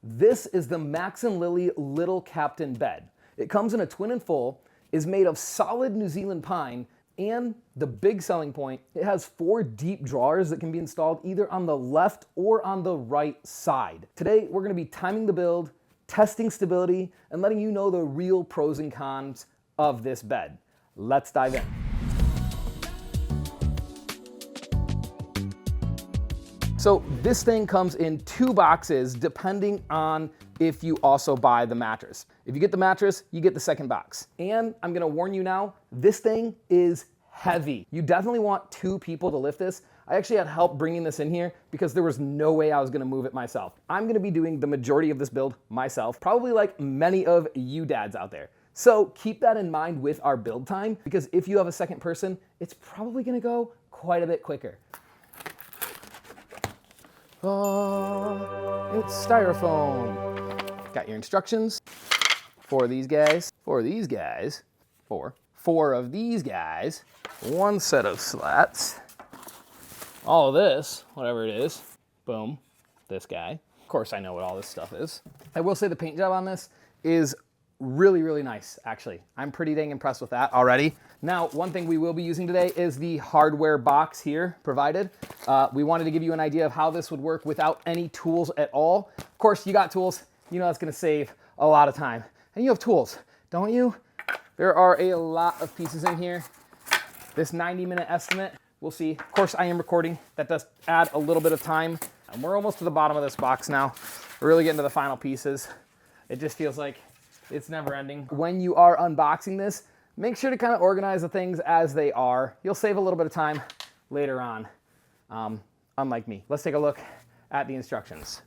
This is the Max & Lily Little Captain bed. It comes in a twin and full, is made of solid New Zealand pine, and the big selling point, it has 4 deep drawers that can be installed either on the left or on the right side. Today, we're gonna be timing the build, testing stability, and letting you know the real pros and cons of this bed. Let's dive in. So this thing comes in 2 boxes depending on if you also buy the mattress. If you get the mattress, you get the second box. And I'm gonna warn you now, this thing is heavy. You definitely want 2 people to lift this. I actually had help bringing this in here because there was no way I was gonna move it myself. I'm gonna be doing the majority of this build myself, probably like many of you dads out there. So keep that in mind with our build time, because if you have a second person, it's probably gonna go quite a bit quicker. Oh, it's styrofoam. Got your instructions. 4 of these guys, 4 of these guys, 4 of these guys, 1 set of slats, all of this, whatever it is, boom, this guy. Of course I know what all this stuff is. I will say the paint job on this is really, really nice, actually. I'm pretty dang impressed with that already. Now, one thing we will be using today is the hardware box here provided. We wanted to give you an idea of how this would work without any tools at all. Of course, you got tools. You know that's gonna save a lot of time. And you have tools, don't you? There are a lot of pieces in here. This 90-minute estimate, we'll see. Of course, I am recording. That does add a little bit of time. And we're almost to the bottom of this box now. We're really getting to the final pieces. It just feels like it's never ending. When you are unboxing this, make sure to kind of organize the things as they are. You'll save a little bit of time later on, unlike me. Let's take a look at the instructions.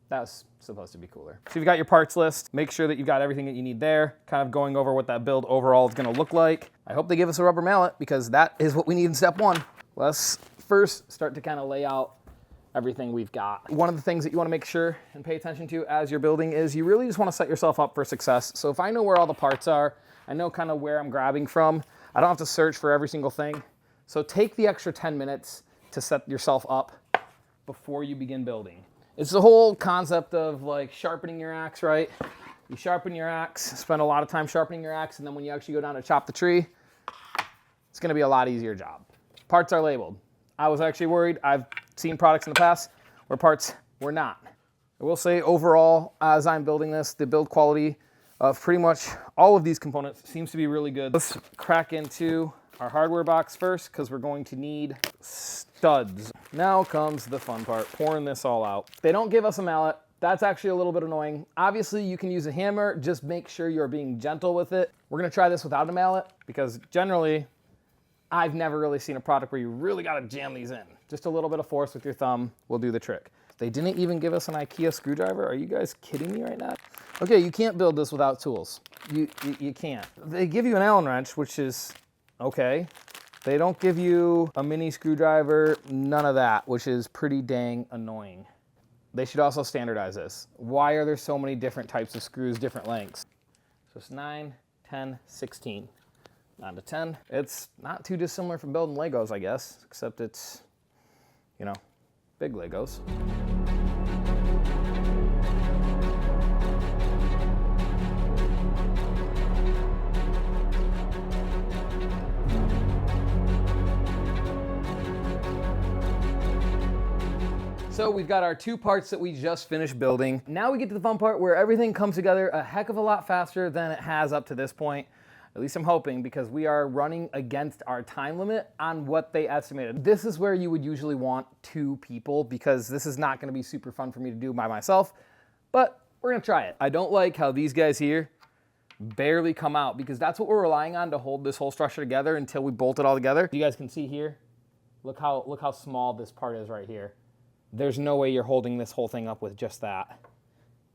That was supposed to be cooler. So you've got your parts list. Make sure that you've got everything that you need there, kind of going over what that build overall is gonna look like. I hope they give us a rubber mallet because that is what we need in step 1. Let's first start to kind of lay out everything we've got. One of the things that you want to make sure and pay attention to as you're building is you really just want to set yourself up for success. So if I know where all the parts are, I know kind of where I'm grabbing from, I don't have to search for every single thing. So take the extra 10 minutes to set yourself up before you begin building. It's the whole concept of like sharpening your axe, right? You sharpen your axe, spend a lot of time sharpening your axe, and then when you actually go down to chop the tree, it's going to be a lot easier job. Parts are labeled. I was actually worried. I've seen products in the past where parts were not. I will say overall, as I'm building this, the build quality of pretty much all of these components seems to be really good. Let's crack into our hardware box first because we're going to need studs. Now comes the fun part, pouring this all out. They don't give us a mallet. That's actually a little bit annoying. Obviously, you can use a hammer. Just make sure you're being gentle with it. We're gonna try this without a mallet because generally, I've never really seen a product where you really gotta jam these in. Just a little bit of force with your thumb will do the trick. They didn't even give us an IKEA screwdriver. Are you guys kidding me right now? Okay, you can't build this without tools. You can't. They give you an Allen wrench, which is okay. They don't give you a mini screwdriver, none of that, which is pretty dang annoying. They should also standardize this. Why are there so many different types of screws, different lengths? So it's 9, 10, 16. 9 to 10. It's not too dissimilar from building Legos, I guess, except it's, you know, big Legos. So we've got our 2 parts that we just finished building. Now we get to the fun part where everything comes together a heck of a lot faster than it has up to this point. At least I'm hoping, because we are running against our time limit on what they estimated. This is where you would usually want 2 people because this is not gonna be super fun for me to do by myself, but we're gonna try it. I don't like how these guys here barely come out because that's what we're relying on to hold this whole structure together until we bolt it all together. You guys can see here, look how small this part is right here. There's no way you're holding this whole thing up with just that.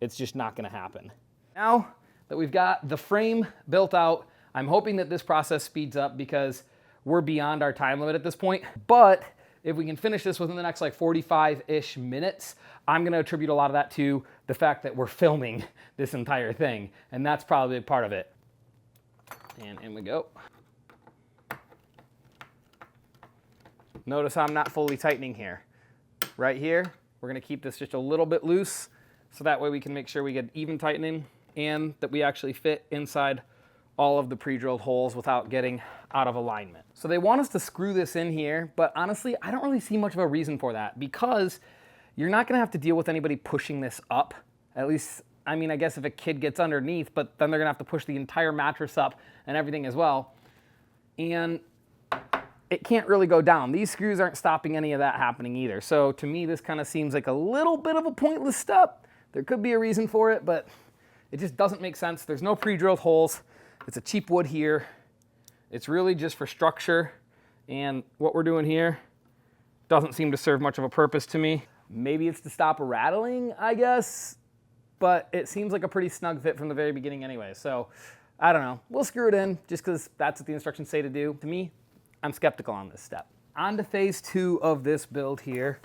It's just not gonna happen. Now that we've got the frame built out, I'm hoping that this process speeds up because we're beyond our time limit at this point. But if we can finish this within the next like 45-ish minutes, I'm gonna attribute a lot of that to the fact that we're filming this entire thing. And that's probably a part of it. And in we go. Notice I'm not fully tightening here. Right here, we're gonna keep this just a little bit loose So that way we can make sure we get even tightening and that we actually fit inside all of the pre-drilled holes without getting out of alignment. So they want us to screw this in here, but honestly, I don't really see much of a reason for that because you're not gonna have to deal with anybody pushing this up. At least, I mean, I guess if a kid gets underneath, but then they're gonna have to push the entire mattress up and everything as well. And it can't really go down. These screws aren't stopping any of that happening either. So to me, this kind of seems like a little bit of a pointless step. There could be a reason for it, but it just doesn't make sense. There's no pre-drilled holes. It's a cheap wood here. It's really just for structure. And what we're doing here doesn't seem to serve much of a purpose to me. Maybe it's to stop rattling, I guess, but it seems like a pretty snug fit from the very beginning anyway. So I don't know. We'll screw it in just because that's what the instructions say to do. To me, I'm skeptical on this step. On to phase 2 of this build here.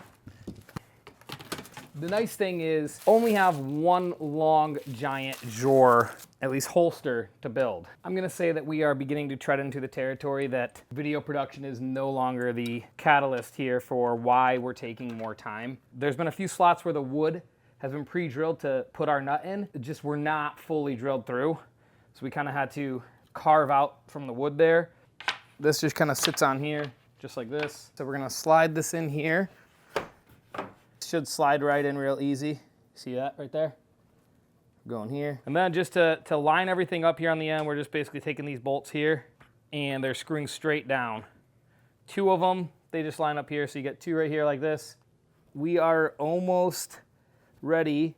The nice thing is only have one long giant drawer, at least holster, to build. I'm gonna say that we are beginning to tread into the territory that video production is no longer the catalyst here for why we're taking more time. There's been a few slots where the wood has been pre-drilled to put our nut in. It just were not fully drilled through. So we kind of had to carve out from the wood there. This just kind of sits on here, just like this. So we're gonna slide this in here. Should slide right in real easy. See that right there? Going here. And then just to line everything up here on the end, we're just basically taking these bolts here and they're screwing straight down. 2 of them, they just line up here. So you get 2 right here like this. We are almost ready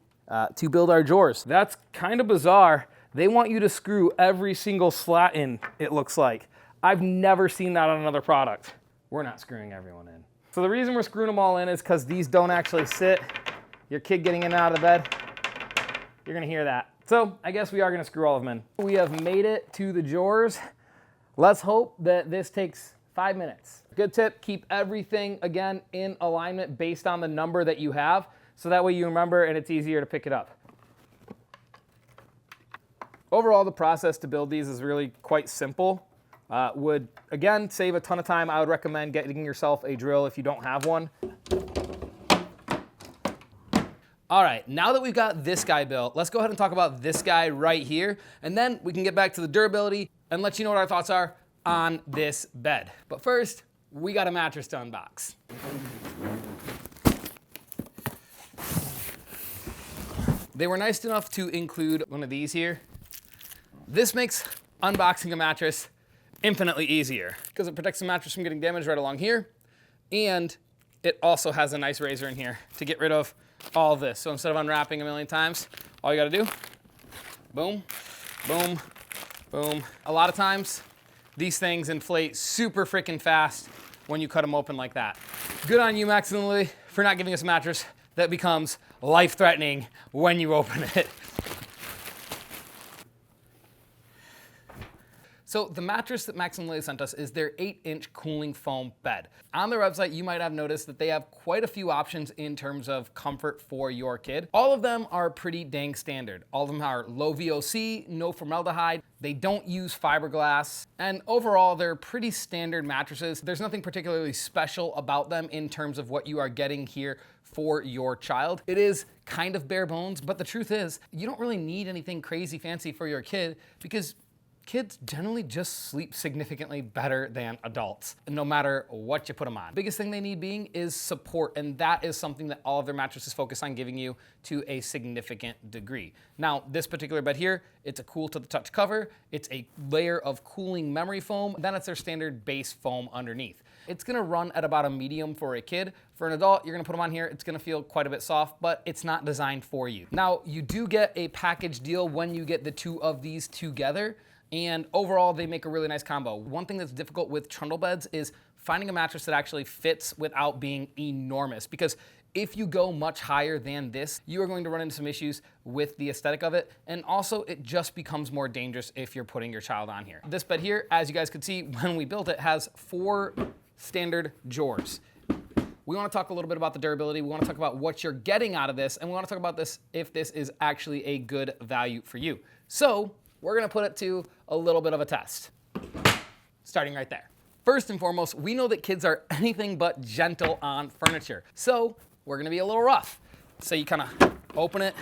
to build our drawers. That's kind of bizarre. They want you to screw every single slat in, it looks like. I've never seen that on another product. We're not screwing everyone in. So the reason we're screwing them all in is because these don't actually sit. Your kid getting in and out of the bed, you're gonna hear that. So I guess we are gonna screw all of them in. We have made it to the drawers. Let's hope that this takes 5 minutes. Good tip, keep everything, again, in alignment based on the number that you have, so that way you remember and it's easier to pick it up. Overall, the process to build these is really quite simple. Would, again, save a ton of time. I would recommend getting yourself a drill if you don't have one. All right, now that we've got this guy built, let's go ahead and talk about this guy right here, and then we can get back to the durability and let you know what our thoughts are on this bed. But first, we got a mattress to unbox. They were nice enough to include one of these here. This makes unboxing a mattress infinitely easier because it protects the mattress from getting damaged right along here, and it also has a nice razor in here to get rid of all this. So instead of unwrapping a million times, all you gotta do, boom, boom, boom. A lot of times, these things inflate super freaking fast when you cut them open like that. Good on you, Max and Lily, for not giving us a mattress that becomes life-threatening when you open it. So the mattress that Max and Lily sent us is their 8-inch cooling foam bed. On their website, you might have noticed that they have quite a few options in terms of comfort for your kid. All of them are pretty dang standard. All of them are low VOC, no formaldehyde. They don't use fiberglass. And overall, they're pretty standard mattresses. There's nothing particularly special about them in terms of what you are getting here for your child. It is kind of bare bones, but the truth is, you don't really need anything crazy fancy for your kid because kids generally just sleep significantly better than adults, no matter what you put them on. Biggest thing they need being is support, and that is something that all of their mattresses focus on giving you to a significant degree. Now, this particular bed here, it's a cool to the touch cover, it's a layer of cooling memory foam, then it's their standard base foam underneath. It's gonna run at about a medium for a kid. For an adult, you're gonna put them on here, it's gonna feel quite a bit soft, but it's not designed for you. Now, you do get a package deal when you get the 2 of these together. And overall, they make a really nice combo. One thing that's difficult with trundle beds is finding a mattress that actually fits without being enormous. Because if you go much higher than this, you are going to run into some issues with the aesthetic of it. And also, it just becomes more dangerous if you're putting your child on here. This bed here, as you guys could see when we built it, has 4 standard drawers. We want to talk a little bit about the durability. We want to talk about what you're getting out of this. And we want to talk about this if this is actually a good value for you. So we're gonna put it to a little bit of a test, starting right there. First and foremost, we know that kids are anything but gentle on furniture. So we're gonna be a little rough. So you kind of open it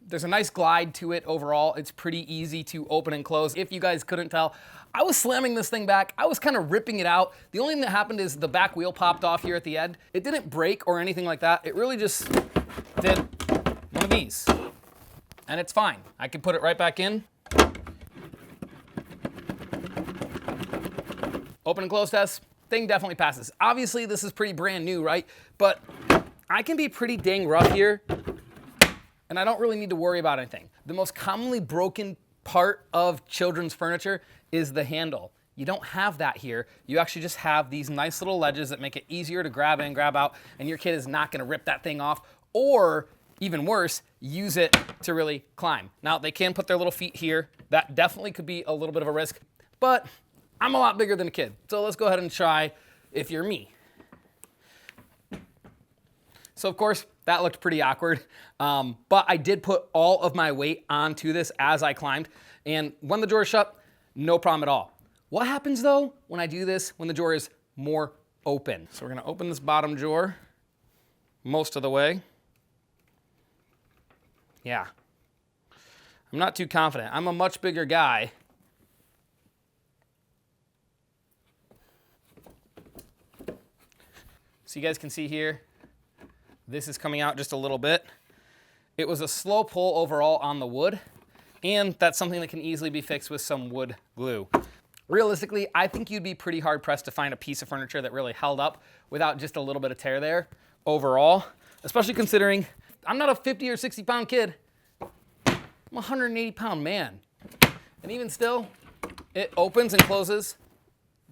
There's a nice glide to it overall. It's pretty easy to open and close. If you guys couldn't tell, I was slamming this thing back. I was kind of ripping it out. The only thing that happened is the back wheel popped off here at the end. It didn't break or anything like that. It really just did one of these. And it's fine. I can put it right back in. Open and close test, thing definitely passes. Obviously, this is pretty brand new, right? But I can be pretty dang rough here, and I don't really need to worry about anything. The most commonly broken part of children's furniture is the handle. You don't have that here. You actually just have these nice little ledges that make it easier to grab in, grab out, and your kid is not gonna rip that thing off, or even worse, use it to really climb. Now, they can put their little feet here. That definitely could be a little bit of a risk, but I'm a lot bigger than a kid. So let's go ahead and try if you're me. So of course, that looked pretty awkward, but I did put all of my weight onto this as I climbed, and when the drawer is shut, no problem at all. What happens though when I do this when the drawer is more open? So we're gonna open this bottom drawer most of the way. Yeah, I'm not too confident. I'm a much bigger guy. So you guys can see here, this is coming out just a little bit. It was a slow pull overall on the wood, and that's something that can easily be fixed with some wood glue. Realistically, I think you'd be pretty hard pressed to find a piece of furniture that really held up without just a little bit of tear there overall, especially considering I'm not a 50 or 60 pound kid. I'm a 180 pound man. And even still, it opens and closes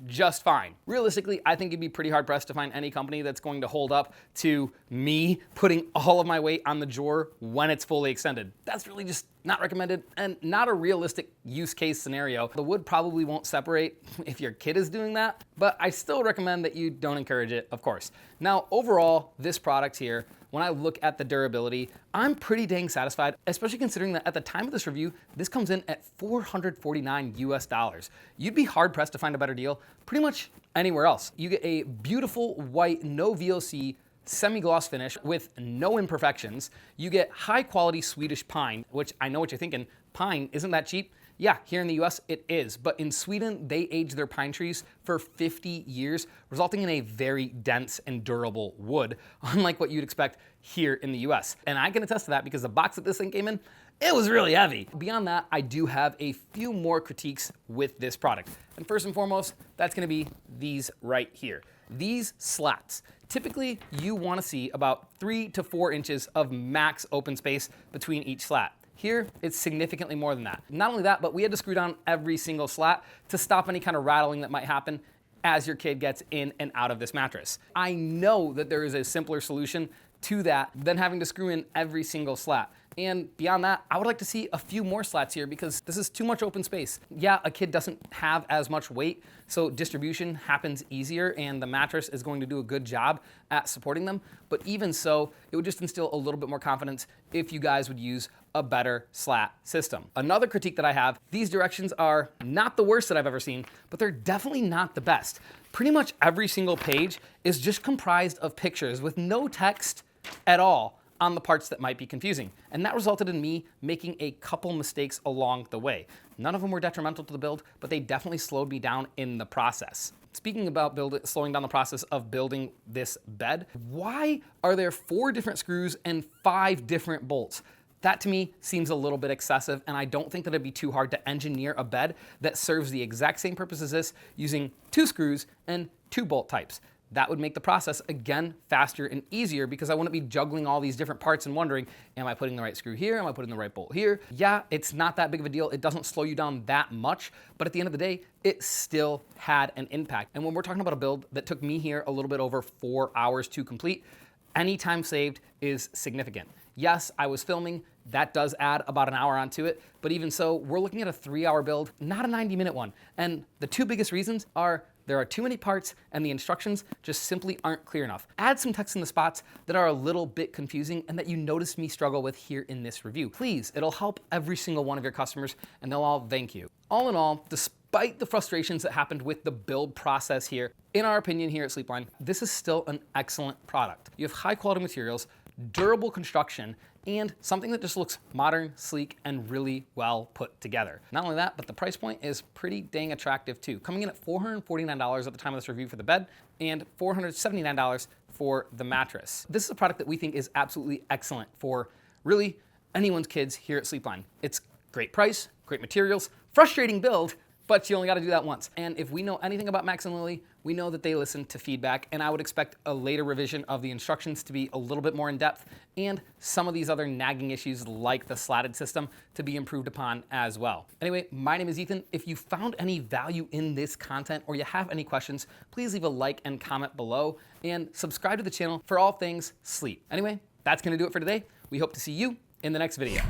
just fine. Realistically, I think you'd be pretty hard pressed to find any company that's going to hold up to me putting all of my weight on the drawer when it's fully extended. That's really just not recommended and not a realistic use case scenario. The wood probably won't separate if your kid is doing that, but I still recommend that you don't encourage it, of course. Now, overall, this product here, when I look at the durability, I'm pretty dang satisfied, especially considering that at the time of this review, this comes in at $449 US. You'd be hard pressed to find a better deal pretty much anywhere else. You get a beautiful white, no VOC, semi-gloss finish with no imperfections. You get high quality Swedish pine, which I know what you're thinking, pine, isn't that cheap? Yeah, here in the US it is, but in Sweden they age their pine trees for 50 years, resulting in a very dense and durable wood, unlike what you'd expect here in the US. And I can attest to that because the box that this thing came in, it was really heavy. Beyond that, I do have a few more critiques with this product. And first and foremost, that's gonna be these right here. These slats. Typically, you wanna see about 3 to 4 inches of max open space between each slat. Here, it's significantly more than that. Not only that, but we had to screw down every single slat to stop any kind of rattling that might happen as your kid gets in and out of this mattress. I know that there is a simpler solution to that than having to screw in every single slat. And beyond that, I would like to see a few more slats here because this is too much open space. Yeah, a kid doesn't have as much weight, so distribution happens easier and the mattress is going to do a good job at supporting them. But even so, it would just instill a little bit more confidence if you guys would use a better slat system. Another critique that I have, these directions are not the worst that I've ever seen, but they're definitely not the best. Pretty much every single page is just comprised of pictures with no text at all on the parts that might be confusing. And that resulted in me making a couple mistakes along the way. None of them were detrimental to the build, but they definitely slowed me down in the process. Speaking about slowing down the process of building this bed, why are there 4 different screws and 5 different bolts? That to me seems a little bit excessive, and I don't think that it'd be too hard to engineer a bed that serves the exact same purpose as this using 2 screws and 2 bolt types. That would make the process, again, faster and easier because I wouldn't be juggling all these different parts and wondering, am I putting the right screw here? Am I putting the right bolt here? Yeah, it's not that big of a deal. It doesn't slow you down that much, but at the end of the day, it still had an impact. And when we're talking about a build that took me here a little bit over 4 hours to complete, any time saved is significant. Yes, I was filming. That does add about an hour onto it, but even so, we're looking at a 3-hour build, not a 90-minute one. And the 2 biggest reasons are there are too many parts and the instructions just simply aren't clear enough. Add some text in the spots that are a little bit confusing and that you noticed me struggle with here in this review. Please, it'll help every single one of your customers and they'll all thank you. All in all, despite the frustrations that happened with the build process here, in our opinion here at Sleepline, this is still an excellent product. You have high quality materials, durable construction, and something that just looks modern, sleek, and really well put together. Not only that, but the price point is pretty dang attractive too, coming in at $449 at the time of this review for the bed and $479 for the mattress. This is a product that we think is absolutely excellent for really anyone's kids here at Sleepline. It's great price, great materials, frustrating build, but you only got to do that once. And if we know anything about Max and Lily, we know that they listen to feedback, and I would expect a later revision of the instructions to be a little bit more in depth, and some of these other nagging issues like the slatted system to be improved upon as well. Anyway, my name is Ethan. If you found any value in this content or you have any questions, please leave a like and comment below, and subscribe to the channel for all things sleep. Anyway, that's gonna do it for today. We hope to see you in the next video.